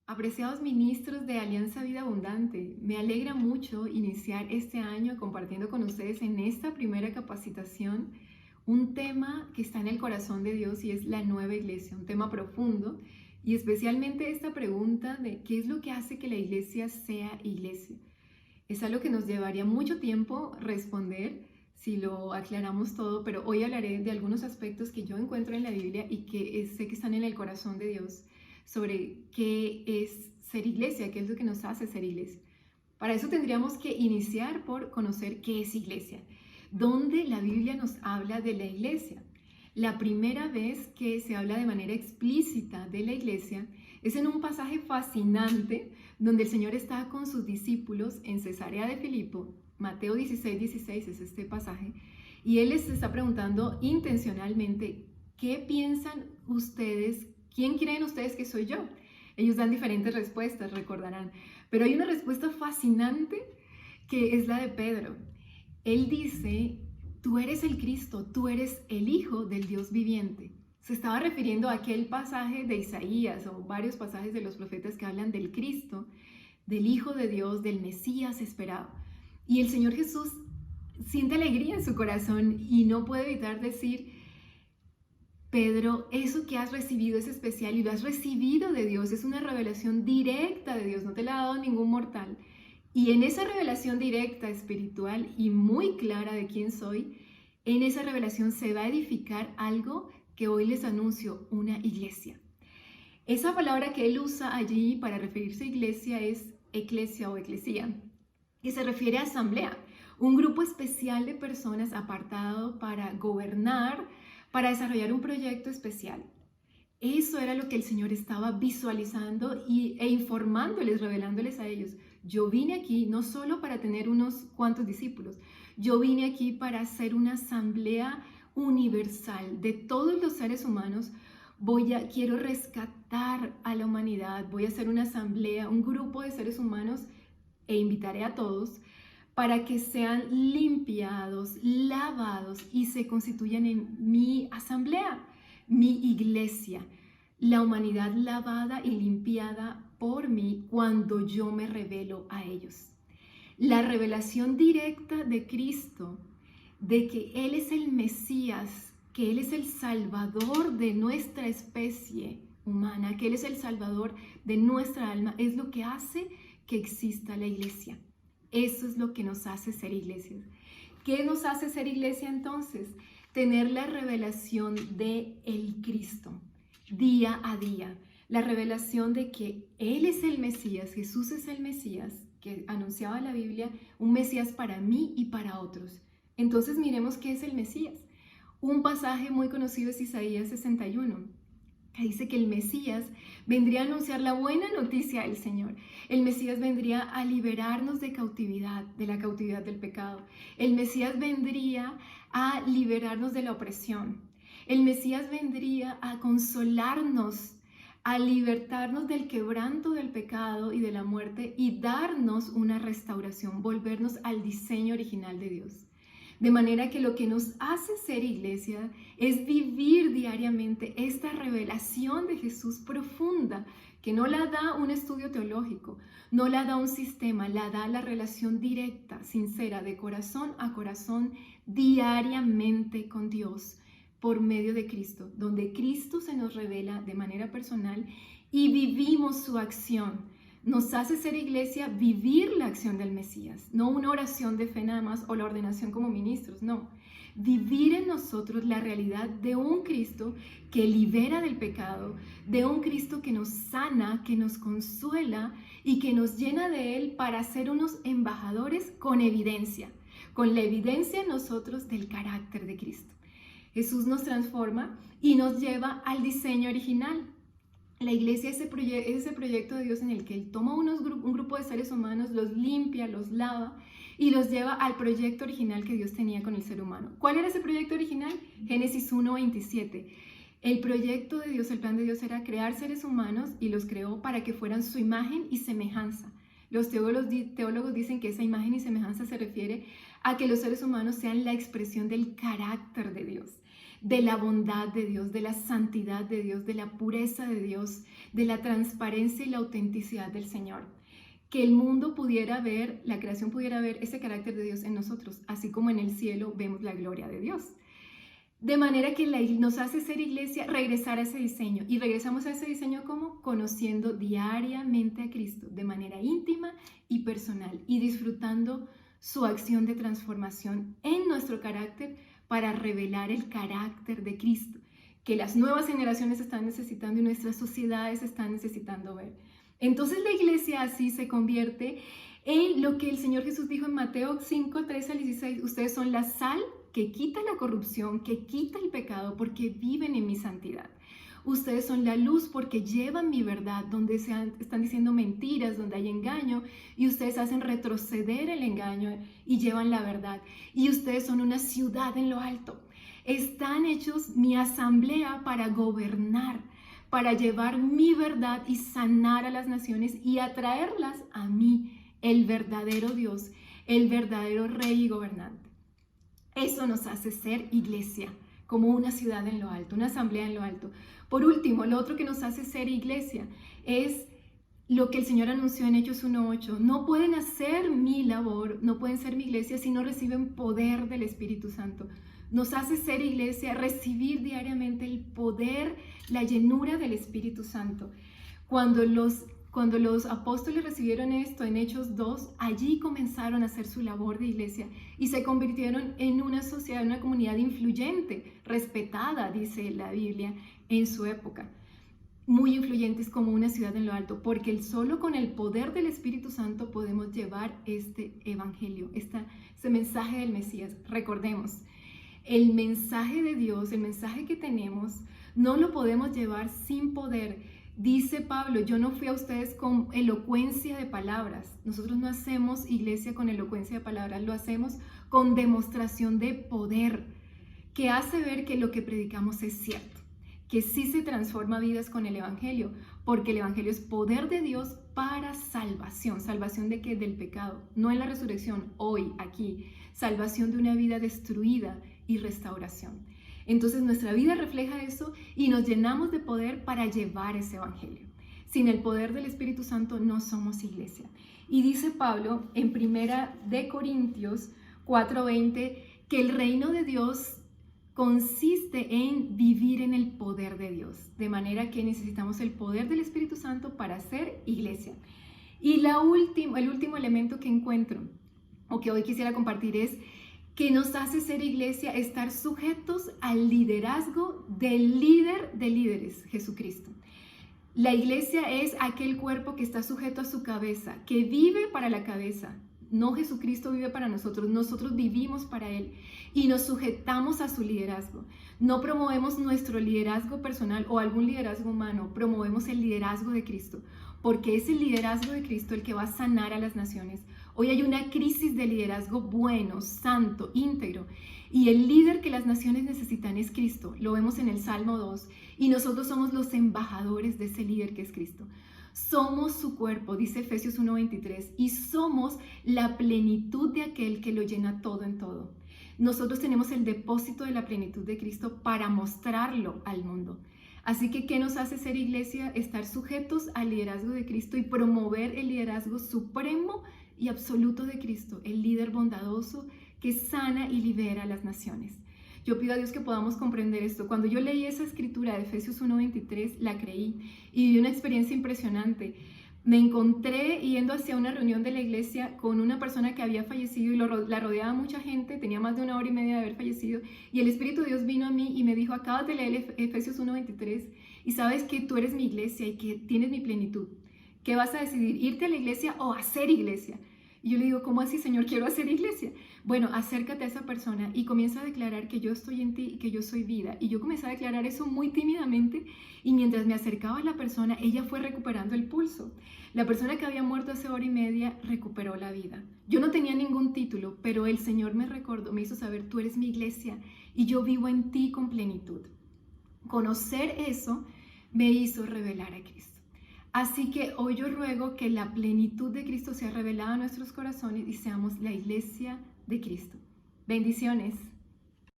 Apreciados ministros de Alianza Vida Abundante, me alegra mucho iniciar este año compartiendo con ustedes en esta primera capacitación un tema que está en el corazón de Dios y es la nueva iglesia, un tema profundo y especialmente esta pregunta de qué es lo que hace que la iglesia sea iglesia. Es algo que nos llevaría mucho tiempo responder si lo aclaramos todo, pero hoy hablaré de algunos aspectos que yo encuentro en la Biblia y que sé que están en el corazón de Dios sobre qué es ser iglesia, qué es lo que nos hace ser iglesia. Para eso tendríamos que iniciar por conocer qué es iglesia, dónde la Biblia nos habla de la iglesia. La primera vez que se habla de manera explícita de la iglesia es en un pasaje fascinante donde el Señor está con sus discípulos en Cesarea de Filipo. Mateo 16:16 es este pasaje, y Él les está preguntando intencionalmente, ¿qué piensan ustedes? ¿Quién creen ustedes que soy yo? Ellos dan diferentes respuestas, recordarán, pero hay una respuesta fascinante que es la de Pedro. Él dice, tú eres el Cristo, tú eres el Hijo del Dios viviente. Se estaba refiriendo a aquel pasaje de Isaías o varios pasajes de los profetas que hablan del Cristo, del Hijo de Dios, del Mesías esperado. Y el Señor Jesús siente alegría en su corazón y no puede evitar decir, Pedro, eso que has recibido es especial y lo has recibido de Dios, es una revelación directa de Dios, no te la ha dado ningún mortal. Y en esa revelación directa, espiritual y muy clara de quién soy, en esa revelación se va a edificar algo que hoy les anuncio, una iglesia. Esa palabra que él usa allí para referirse a iglesia es eclesia o eclesía, que se refiere a asamblea, un grupo especial de personas apartado para gobernar, para desarrollar un proyecto especial. Eso era lo que el Señor estaba visualizando e informándoles, revelándoles a ellos. Yo vine aquí no solo para tener unos cuantos discípulos, yo vine aquí para hacer una asamblea universal de todos los seres humanos. Quiero rescatar a la humanidad, voy a hacer una asamblea, un grupo de seres humanos e invitaré a todos para que sean limpiados, lavados y se constituyan en mi asamblea, mi iglesia, la humanidad lavada y limpiada por mí cuando yo me revelo a ellos. La revelación directa de Cristo, de que Él es el Mesías, que Él es el Salvador de nuestra especie humana, que Él es el Salvador de nuestra alma, es lo que hace que exista la iglesia. Eso es lo que nos hace ser iglesias. ¿Qué nos hace ser iglesia entonces? Tener la revelación de el Cristo día a día. La revelación de que Él es el Mesías, Jesús es el Mesías, que anunciaba la Biblia, un Mesías para mí y para otros. Entonces miremos qué es el Mesías. Un pasaje muy conocido es Isaías 61. Que dice que el Mesías vendría a anunciar la buena noticia del Señor. El Mesías vendría a liberarnos de cautividad, de la cautividad del pecado. El Mesías vendría a liberarnos de la opresión. El Mesías vendría a consolarnos, a libertarnos del quebranto del pecado y de la muerte y darnos una restauración, volvernos al diseño original de Dios. De manera que lo que nos hace ser iglesia es vivir diariamente esta revelación de Jesús profunda, que no la da un estudio teológico, no la da un sistema, la da la relación directa, sincera, de corazón a corazón, diariamente con Dios, por medio de Cristo, donde Cristo se nos revela de manera personal y vivimos su acción. Nos hace ser iglesia vivir la acción del Mesías, no una oración de fe nada más o la ordenación como ministros, no. Vivir en nosotros la realidad de un Cristo que libera del pecado, de un Cristo que nos sana, que nos consuela y que nos llena de Él para ser unos embajadores con la evidencia en nosotros del carácter de Cristo. Jesús nos transforma y nos lleva al diseño original. La iglesia es ese proyecto de Dios en el que Él toma un grupo de seres humanos, los limpia, los lava y los lleva al proyecto original que Dios tenía con el ser humano. ¿Cuál era ese proyecto original? Génesis 1:27. El proyecto de Dios, el plan de Dios era crear seres humanos y los creó para que fueran su imagen y semejanza. Los teólogos dicen que esa imagen y semejanza se refiere a que los seres humanos sean la expresión del carácter de Dios. de la bondad de Dios, de la santidad de Dios, de la pureza de Dios, de la transparencia y la autenticidad del Señor. Que el mundo pudiera ver, la creación pudiera ver ese carácter de Dios en nosotros, así como en el cielo vemos la gloria de Dios. De manera que nos hace ser iglesia regresar a ese diseño. Y regresamos a ese diseño ¿cómo? Conociendo diariamente a Cristo de manera íntima y personal y disfrutando su acción de transformación en nuestro carácter para revelar el carácter de Cristo, que las nuevas generaciones están necesitando y nuestras sociedades están necesitando ver. Entonces la iglesia así se convierte en lo que el Señor Jesús dijo en Mateo 5, 13 al 16. Ustedes son la sal que quita la corrupción, que quita el pecado, porque viven en mi santidad. Ustedes son la luz porque llevan mi verdad, donde están diciendo mentiras, donde hay engaño, y ustedes hacen retroceder el engaño y llevan la verdad. Y ustedes son una ciudad en lo alto. Están hechos mi asamblea para gobernar, para llevar mi verdad y sanar a las naciones y atraerlas a mí, el verdadero Dios, el verdadero Rey y gobernante. Eso nos hace ser iglesia, como una ciudad en lo alto, una asamblea en lo alto. Por último, lo otro que nos hace ser iglesia es lo que el Señor anunció en Hechos 1:8. No pueden hacer mi labor, no pueden ser mi iglesia si no reciben poder del Espíritu Santo. Nos hace ser iglesia, recibir diariamente el poder, la llenura del Espíritu Santo. Cuando los apóstoles recibieron esto en Hechos 2, allí comenzaron a hacer su labor de iglesia y se convirtieron en una sociedad, una comunidad influyente, respetada, dice la Biblia, en su época. Muy influyentes como una ciudad en lo alto, porque solo con el poder del Espíritu Santo podemos llevar este evangelio, este mensaje del Mesías. Recordemos, el mensaje de Dios, el mensaje que tenemos, no lo podemos llevar sin poder. Dice Pablo, yo no fui a ustedes con elocuencia de palabras. Nosotros no hacemos iglesia con elocuencia de palabras, lo hacemos con demostración de poder, que hace ver que lo que predicamos es cierto, que sí se transforma vidas con el evangelio, porque el evangelio es poder de Dios para salvación. ¿Salvación de qué? Del pecado, no en la resurrección, hoy, aquí. Salvación de una vida destruida y restauración. Entonces nuestra vida refleja eso y nos llenamos de poder para llevar ese evangelio. Sin el poder del Espíritu Santo no somos iglesia. Y dice Pablo en 1 Corintios 4:20 que el reino de Dios consiste en vivir en el poder de Dios. De manera que necesitamos el poder del Espíritu Santo para ser iglesia. Y el último elemento que encuentro o que hoy quisiera compartir es que nos hace ser iglesia, estar sujetos al liderazgo del líder de líderes, Jesucristo. La iglesia es aquel cuerpo que está sujeto a su cabeza, que vive para la cabeza. No Jesucristo vive para nosotros, nosotros vivimos para Él y nos sujetamos a su liderazgo. No promovemos nuestro liderazgo personal o algún liderazgo humano, promovemos el liderazgo de Cristo, porque es el liderazgo de Cristo el que va a sanar a las naciones. Hoy hay una crisis de liderazgo bueno, santo, íntegro, y el líder que las naciones necesitan es Cristo. Lo vemos en el Salmo 2, y nosotros somos los embajadores de ese líder que es Cristo. Somos su cuerpo, dice Efesios 1:23, y somos la plenitud de aquel que lo llena todo en todo. Nosotros tenemos el depósito de la plenitud de Cristo para mostrarlo al mundo. Así que, ¿qué nos hace ser iglesia? Estar sujetos al liderazgo de Cristo y promover el liderazgo supremo y absoluto de Cristo, el líder bondadoso que sana y libera a las naciones. Yo pido a Dios que podamos comprender esto. Cuando yo leí esa escritura de Efesios 1:23, la creí y viví una experiencia impresionante. Me encontré yendo hacia una reunión de la iglesia con una persona que había fallecido y la rodeaba mucha gente, tenía más de 1 hora y media de haber fallecido, y el Espíritu de Dios vino a mí y me dijo, acabas de leer Efesios 1:23 y sabes que tú eres mi iglesia y que tienes mi plenitud. ¿Qué vas a decidir? ¿Irte a la iglesia o hacer iglesia? Y yo le digo, ¿cómo así, Señor? Quiero hacer iglesia. Bueno, acércate a esa persona y comienza a declarar que yo estoy en ti y que yo soy vida. Y yo comencé a declarar eso muy tímidamente y mientras me acercaba a la persona, ella fue recuperando el pulso. La persona que había muerto hace 1 hora y media recuperó la vida. Yo no tenía ningún título, pero el Señor me recordó, me hizo saber, tú eres mi iglesia y yo vivo en ti con plenitud. Conocer eso me hizo revelar a Cristo. Así que hoy yo ruego que la plenitud de Cristo sea revelada a nuestros corazones y seamos la iglesia de Cristo. Bendiciones.